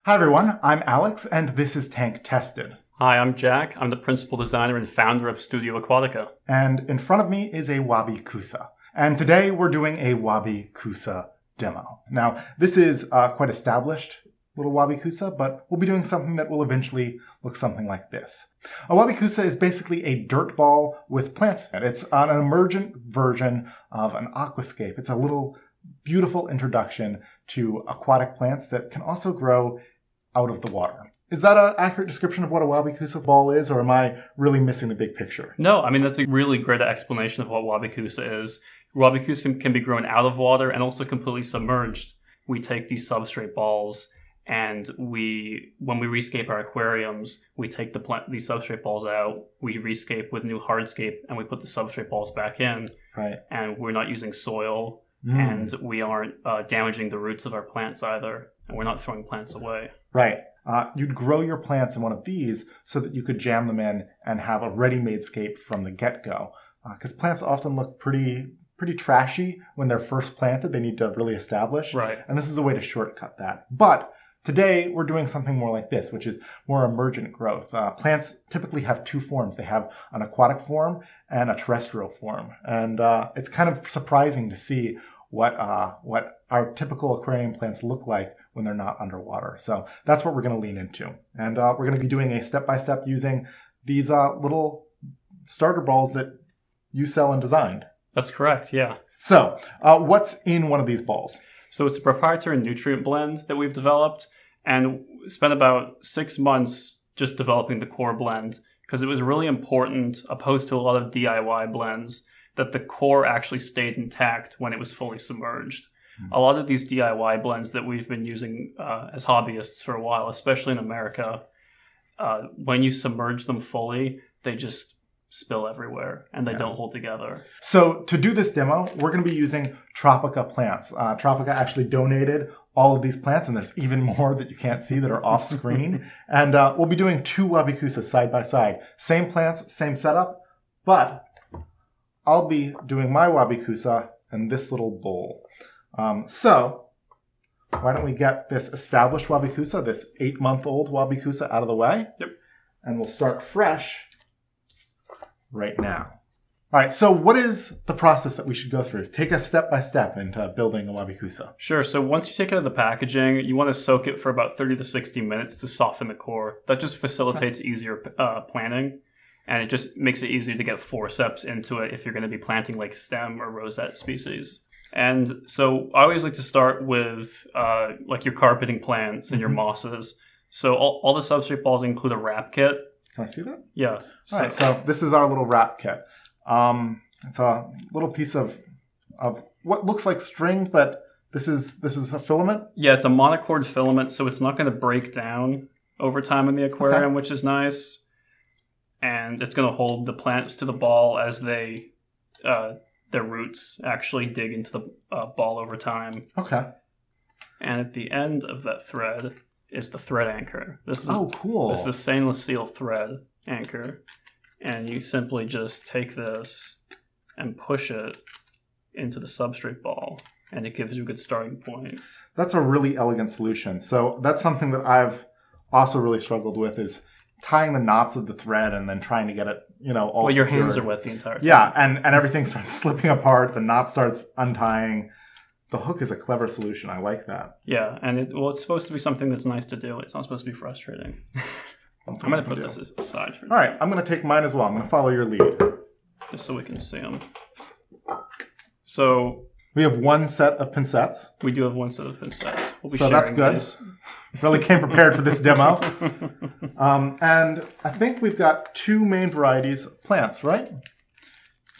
Hi everyone, I'm Alex, and this is Tank Tested. Hi, I'm Jack. I'm the principal designer and founder of Studio Aquatica. And in front of me is a Wabi Kusa. And today we're doing a Wabi Kusa demo. Now, this is quite established little Wabi Kusa, but we'll be doing something that will eventually look something like this. A Wabi Kusa is basically a dirt ball with plants in it. It's an emergent version of an aquascape. It's a little beautiful introduction to aquatic plants that can also grow out of the water. Is that an accurate description of what a Wabi Kusa ball is, or am I really missing the big picture? No, I mean, that's a really great explanation of what Wabi Kusa is. Wabi Kusa can be grown out of water and also completely submerged. We take these substrate balls and when we rescape our aquariums, we take these substrate balls out, we rescape with new hardscape, and we put the substrate balls back in. Right. And we're not using soil, and we aren't damaging the roots of our plants either, and we're not throwing plants away. Right. You'd grow your plants in one of these so that you could jam them in and have a ready-made scape from the get-go. Because plants often look pretty trashy when they're first planted. They need to really establish. Right. And this is a way to shortcut that. But today we're doing something more like this, which is more emergent growth. Plants typically have two forms. They have an aquatic form and a terrestrial form. And it's kind of surprising to see what our typical aquarium plants look like when they're not underwater. So that's what we're going to lean into. And we're going to be doing a step-by-step using these little starter balls that you sell and designed. That's correct, yeah. So what's in one of these balls? So it's a proprietary nutrient blend that we've developed, and spent about 6 months just developing the core blend, because it was really important, opposed to a lot of DIY blends, that the core actually stayed intact when it was fully submerged. A lot of these DIY blends that we've been using as hobbyists for a while, especially in America, when you submerge them fully, they just spill everywhere and they don't hold together. So to do this demo, we're going to be using Tropica plants. Tropica actually donated all of these plants, and there's even more that you can't see that are off screen. And we'll be doing two Wabi Kusas side by side. Same plants, same setup, but I'll be doing my Wabi Kusa in this little bowl. So why don't we get this established Wabi Kusa, this 8-month-old Wabi Kusa, out of the way? Yep. And we'll start fresh right now. All right, so what is the process that we should go through? Take us step by step into building a Wabi Kusa. Sure. So once you take it out of the packaging, you want to soak it for about 30 to 60 minutes to soften the core. That just facilitates easier planting, and it just makes it easier to get forceps into it if you're going to be planting like stem or rosette species. And so I always like to start with like your carpeting plants and your mosses. So all the substrate balls include a wrap kit. Can I see that? Yeah. All right, so this is our little wrap kit. It's a little piece of what looks like string, but this is a filament? Yeah, it's a monochord filament, so it's not going to break down over time in the aquarium, which is nice. And it's going to hold the plants to the ball as they their roots actually dig into the ball over time. Okay. And at the end of that thread is the thread anchor. This is cool. This is a stainless steel thread anchor. And you simply just take this and push it into the substrate ball, and it gives you a good starting point. That's a really elegant solution. So that's something that I've also really struggled with, is tying the knots of the thread and then trying to get it, all Well, your secured. hands are wet the entire time. Yeah, and everything starts slipping apart. The knot starts untying. The hook is a clever solution. I like that. Yeah, and it's supposed to be something that's nice to do. It's not supposed to be frustrating. I'm going to put this aside for now. All right, I'm going to take mine as well. I'm going to follow your lead. Just so we can see them. So We have one set of pincettes. we do have one set of pincettes. We'll be So that's sharing good. these. Really came prepared for this demo. And I think we've got two main varieties of plants, right?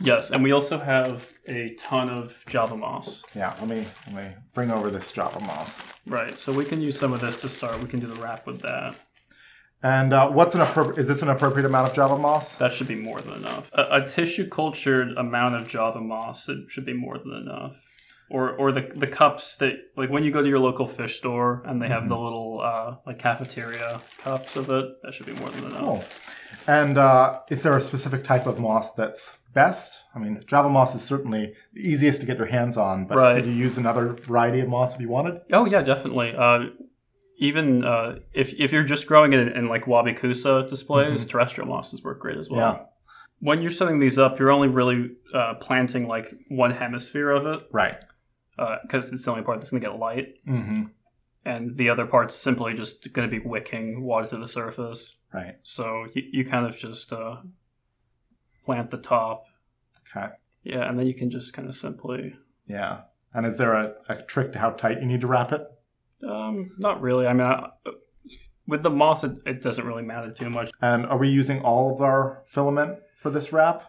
Yes, and we also have a ton of Java moss. Yeah, let me bring over this Java moss. Right, so we can use some of this to start. We can do the wrap with that. And is this an appropriate amount of Java moss? That should be more than enough. A tissue cultured amount of Java moss, it should be more than enough. Or the cups that, like when you go to your local fish store and they have the little like cafeteria cups of it, that should be more than enough. Cool. And is there a specific type of moss that's best? I mean, Java moss is certainly the easiest to get your hands on, but Right. could you use another variety of moss if you wanted? Oh yeah, definitely. even if you're just growing it in like Wabikusa displays, terrestrial mosses work great as well. Yeah. When you're setting these up, you're only really planting like one hemisphere of it. Right. Because it's the only part that's going to get light. Mm-hmm. And the other part's simply just going to be wicking water to the surface. Right. So you kind of just plant the top. Okay. Yeah, and then you can just kind of simply... Yeah. And is there a trick to how tight you need to wrap it? Not really. I mean, with the moss, it doesn't really matter too much. And are we using all of our filament for this wrap?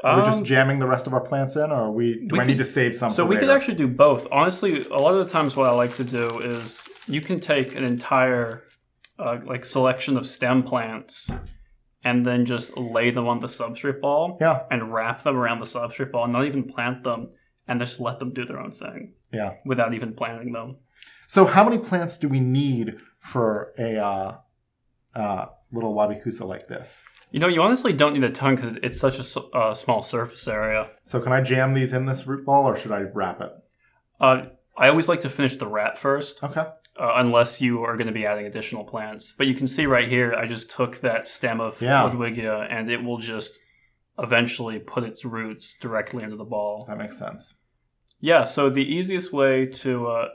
Are we just jamming the rest of our plants in, or do I need to save some? So we could actually do both. Honestly, a lot of the times what I like to do is you can take an entire like selection of stem plants and then just lay them on the substrate ball and wrap them around the substrate ball and not even plant them and just let them do their own thing without even planting them. So how many plants do we need for a little Wabikusa like this? You know, you honestly don't need a ton because it's such a small surface area. So can I jam these in this root ball, or should I wrap it? I always like to finish the wrap first. Okay. Unless you are going to be adding additional plants. But you can see right here, I just took that stem of Ludwigia, and it will just eventually put its roots directly into the ball. That makes sense. Yeah, so the easiest way to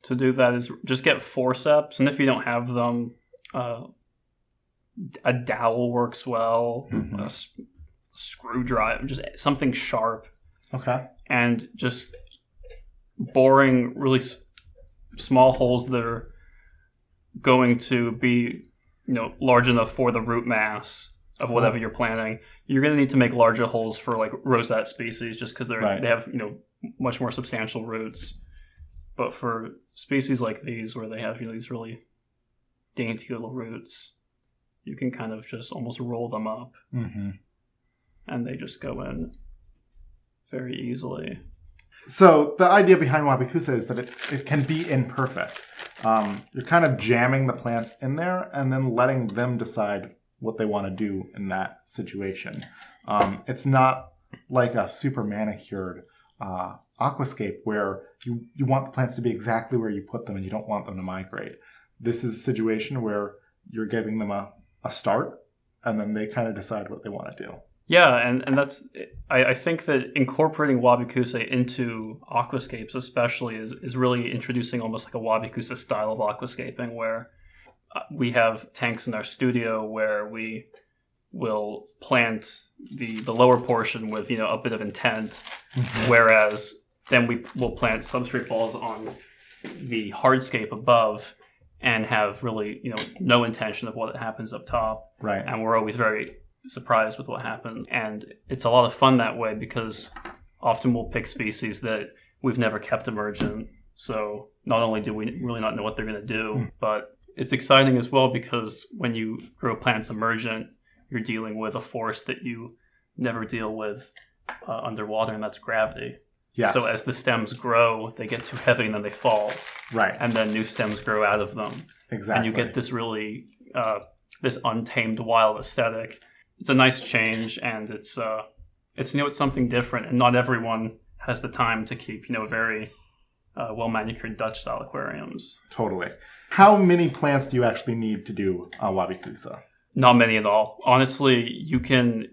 do that is just get forceps, and if you don't have them... a dowel works well, a screwdriver, just something sharp. Okay. And just boring really small holes that are going to be, large enough for the root mass of whatever you're planting. You're going to need to make larger holes for like rosette species just because they have, much more substantial roots. But for species like these where they have, these really dainty little roots, you can kind of just almost roll them up and they just go in very easily. So the idea behind Wabikusa is that it can be imperfect. You're kind of jamming the plants in there and then letting them decide what they want to do in that situation. It's not like a super manicured aquascape where you want the plants to be exactly where you put them and you don't want them to migrate. This is a situation where you're giving them a start, and then they kind of decide what they want to do. Yeah, and that's I think that incorporating Wabikusa into aquascapes especially is really introducing almost like a Wabikusa style of aquascaping where we have tanks in our studio where we will plant the lower portion with a bit of intent, whereas then we will plant substrate balls on the hardscape above and have really, no intention of what happens up top. Right. And we're always very surprised with what happens. And it's a lot of fun that way because often we'll pick species that we've never kept emergent. So not only do we really not know what they're going to do, but it's exciting as well because when you grow plants emergent, you're dealing with a force that you never deal with underwater, and that's gravity. Yes. So as the stems grow, they get too heavy and then they fall. Right. And then new stems grow out of them. Exactly. And you get this really, this untamed wild aesthetic. It's a nice change, and it's something different. And not everyone has the time to keep, very well-manicured Dutch-style aquariums. Totally. How many plants do you actually need to do Wabikusa? Not many at all. Honestly, you can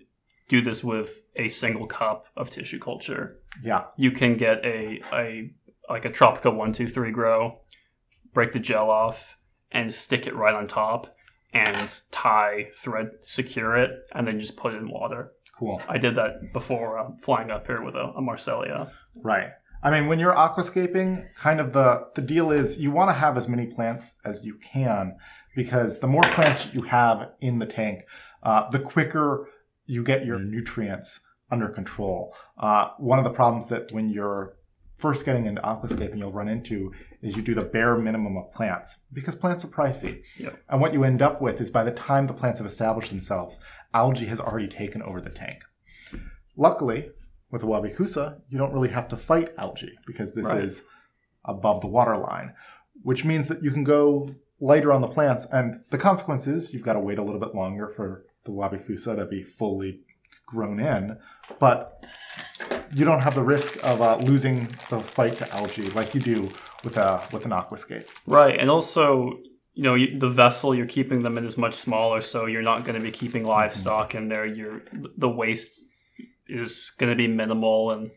do this with a single cup of tissue culture. Yeah. You can get a Tropica 1, 2, 3 grow, break the gel off, and stick it right on top, and tie, thread, secure it, and then just put it in water. Cool. I did that before flying up here with a Marcellia. Right. I mean, when you're aquascaping, kind of the deal is you want to have as many plants as you can, because the more plants you have in the tank, the quicker you get your nutrients under control. One of the problems that when you're first getting into aquascaping you'll run into is you do the bare minimum of plants, because plants are pricey. Yep. And what you end up with is by the time the plants have established themselves, algae has already taken over the tank. Luckily, with a Wabikusa, you don't really have to fight algae because this is above the water line, which means that you can go lighter on the plants. And the consequence is you've got to wait a little bit longer for the Wabikusa to be fully grown in. But you don't have the risk of losing the fight to algae like you do with an aquascape. Right, and also, the vessel you're keeping them in is much smaller, so you're not going to be keeping livestock in there. The waste is going to be minimal, and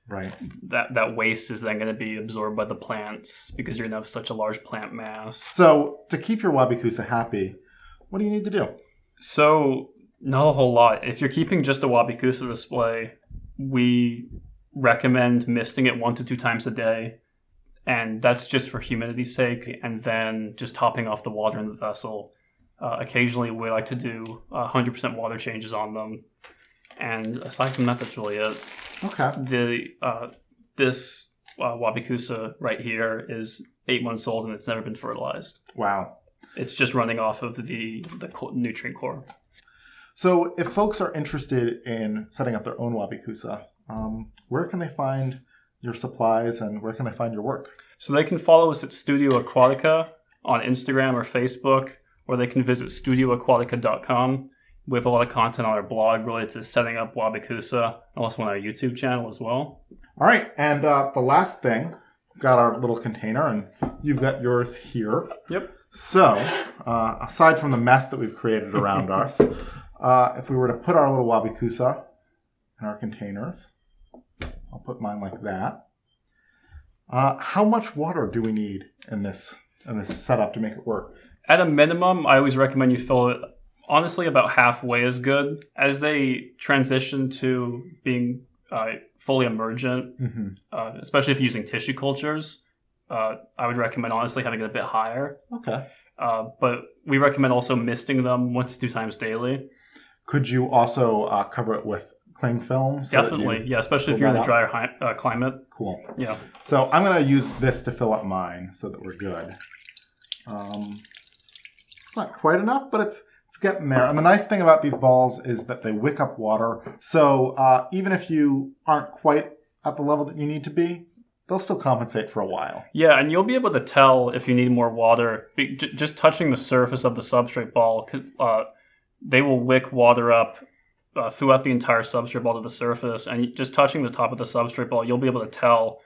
right, that waste is then going to be absorbed by the plants because you're going to have such a large plant mass. So to keep your Wabikusa happy, what do you need to do? So not a whole lot. If you're keeping just a Wabikusa display, we recommend misting it 1 to 2 times a day. And that's just for humidity's sake, and then just topping off the water in the vessel. Occasionally, we like to do 100% water changes on them. And aside from that, that's really it. Okay. This Wabikusa right here is 8 months old, and it's never been fertilized. Wow. It's just running off of the nutrient core. So if folks are interested in setting up their own Wabikusa, where can they find your supplies and where can they find your work? So they can follow us at Studio Aquatica on Instagram or Facebook, or they can visit studioaquatica.com. We have a lot of content on our blog related to setting up Wabikusa, and also on our YouTube channel as well. All right, and the last thing, we've got our little container, and you've got yours here. Yep. So, aside from the mess that we've created around us, if we were to put our little Wabikusa in our containers, I'll put mine like that. How much water do we need in this setup to make it work? At a minimum, I always recommend you fill it, honestly, about halfway is good. As they transition to being fully emergent, especially if you're using tissue cultures, I would recommend, honestly, having it a bit higher. Okay. But we recommend also misting them 1 to 2 times daily. Could you also cover it with cling film? Definitely, yeah, especially if you're in a drier climate. Cool. Yeah. So I'm going to use this to fill up mine so that we're good. It's not quite enough, but it's getting there. And the nice thing about these balls is that they wick up water. So even if you aren't quite at the level that you need to be, they'll still compensate for a while. Yeah, and you'll be able to tell if you need more water just touching the surface of the substrate ball, because they will wick water up throughout the entire substrate ball to the surface, and just touching the top of the substrate ball, you'll be able to tell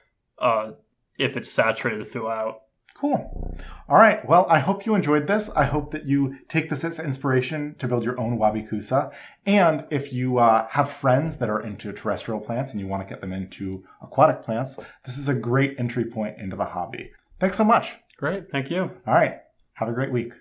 if it's saturated throughout. Cool. All right. Well, I hope you enjoyed this. I hope that you take this as inspiration to build your own Wabikusa. And if you have friends that are into terrestrial plants and you want to get them into aquatic plants, this is a great entry point into the hobby. Thanks so much. Great. Thank you. All right. Have a great week.